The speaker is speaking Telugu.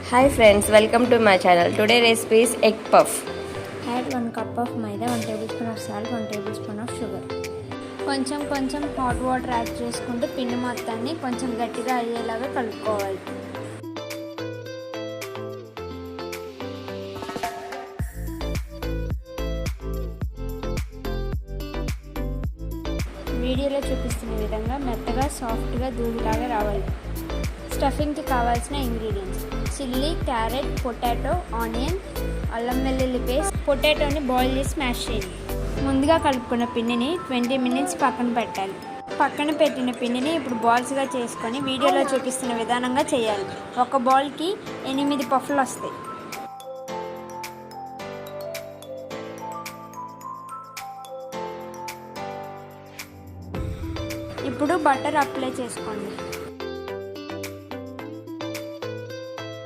Hi friends, welcome to my channel. Today recipe is egg puff. Add 1 cup of maida, 1 tablespoon of salt, 1 tablespoon of sugar. కొంచెం హాట్ వాటర్ యాడ్ చేసుకుంటూ పిండి మొత్తాన్ని కొంచెం గట్టిగా అయ్యేలాగా కలుపుకోవాలి. వీడియోలో చూపిస్తున్న విధంగా మెత్తగా సాఫ్ట్గా దూదిలాగా రావాలి. స్టఫింగ్కి కావాల్సిన ingredients: chilli, carrot, potato, onion, అల్లం వెల్లుల్లి పేస్ట్. పొటాటోని బాయిల్ చేసి స్మాష్ చేయండి. ముందుగా కలుపుకున్న పిండిని 20 minutes పక్కన పెట్టాలి. పక్కన పెట్టిన పిండిని ఇప్పుడు బాల్స్గా చేసుకొని వీడియోలో చూపిస్తున్న విధానంగా చేయాలి. ఒక బాల్కి 8 పఫ్లు వస్తాయి. ఇప్పుడు బటర్ అప్లై చేసుకోండి.